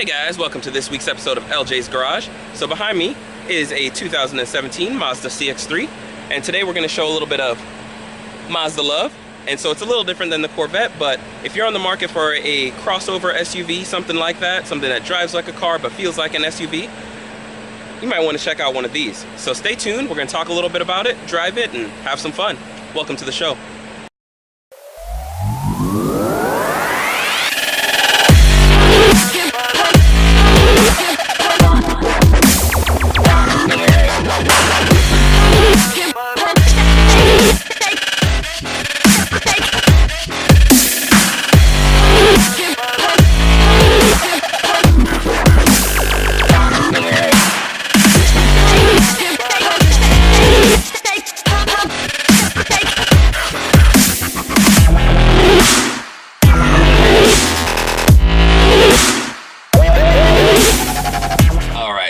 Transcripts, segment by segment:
guys, welcome to this week's episode of Ljs Garage. So behind me is a 2017 Mazda Cx-3, and today we're going to show a little bit of Mazda love. And so it's a little different than the Corvette, but if you're on the market for a crossover SUV, something like that, something that drives like a car but feels like an SUV, you might want to check out one of these. So stay tuned, we're going to talk a little bit about it, drive it, and have some fun. Welcome to the show.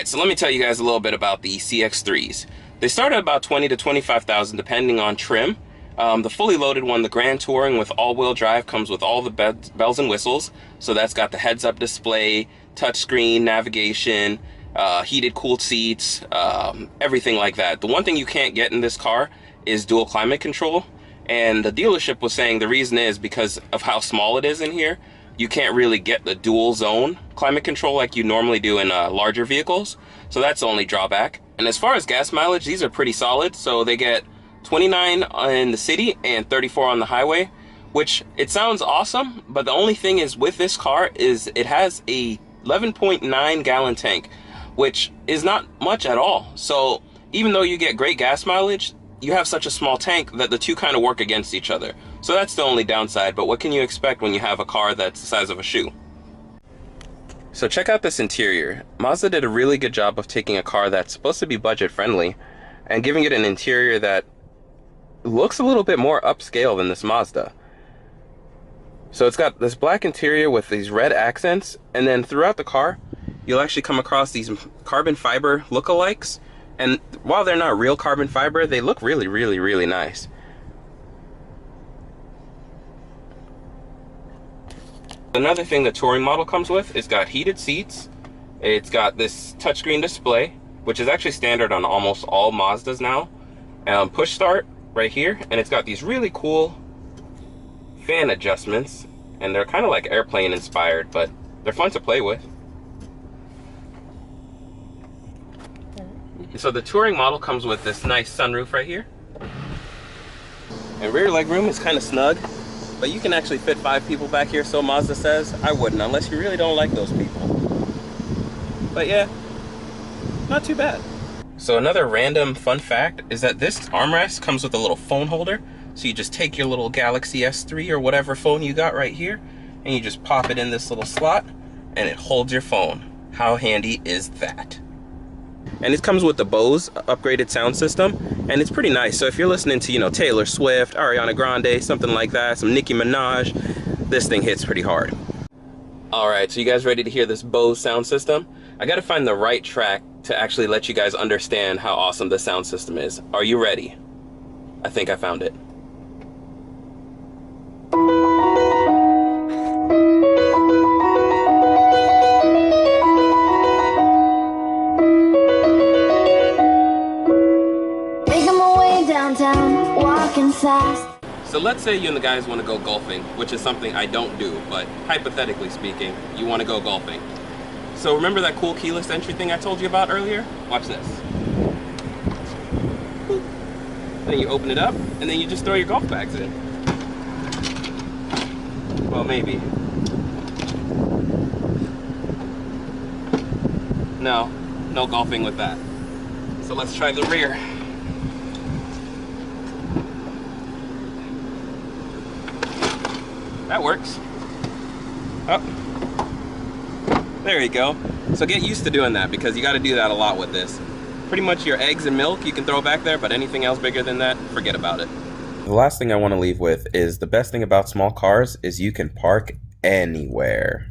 So let me tell you guys a little bit about the CX-3s. They start at about $20,000 to $25,000 depending on trim. The fully loaded one, the Grand Touring with all-wheel drive, comes with all the bells and whistles. So that's got the heads-up display, touchscreen, navigation, heated cooled seats, everything like that. The one thing you can't get in this car is dual climate control. And the dealership was saying the reason is because of how small it is in here. You can't really get the dual zone climate control like you normally do in larger vehicles. So that's the only drawback. And as far as gas mileage, these are pretty solid. So they get 29 in the city and 34 on the highway, which it sounds awesome. But the only thing is with this car is it has a 11.9 gallon tank, which is not much at all. So even though you get great gas mileage, you have such a small tank that the two kind of work against each other. So that's the only downside, but what can you expect when you have a car that's the size of a shoe? So check out this interior. Mazda did a really good job of taking a car that's supposed to be budget friendly and giving it an interior that looks a little bit more upscale than this Mazda. So it's got this black interior with these red accents, and then throughout the car, you'll actually come across these carbon fiber lookalikes. And while they're not real carbon fiber, they look really, really, really nice. Another thing the Touring model comes with is got heated seats. It's got this touchscreen display, which is actually standard on almost all Mazdas now. Push start right here, and it's got these really cool fan adjustments, and they're kind of like airplane inspired, but they're fun to play with. So the Touring model comes with this nice sunroof right here. And rear legroom is kind of snug, but you can actually fit 5 people back here, so Mazda says. I wouldn't, unless you really don't like those people. But yeah, not too bad. So another random fun fact is that this armrest comes with a little phone holder. So you just take your little Galaxy S3 or whatever phone you got right here, and you just pop it in this little slot, and it holds your phone. How handy is that? And it comes with the Bose upgraded sound system, and it's pretty nice. So if you're listening to, you know, Taylor Swift, Ariana Grande, something like that, some Nicki Minaj, this thing hits pretty hard. All right, so you guys ready to hear this Bose sound system? I gotta find the right track to actually let you guys understand how awesome the sound system is. Are you ready? I think I found it. So let's say you and the guys want to go golfing, which is something I don't do, but hypothetically speaking, you want to go golfing. So remember that cool keyless entry thing I told you about earlier? Watch this. Boop. Then you open it up, and then you just throw your golf bags in. Well, maybe. No golfing with that. So let's try the rear. That works. Oh, there you go. So get used to doing that, because you got to do that a lot with this. Pretty much your eggs and milk you can throw back there, but anything else bigger than that, forget about it. The last thing I want to leave with is the best thing about small cars is you can park anywhere.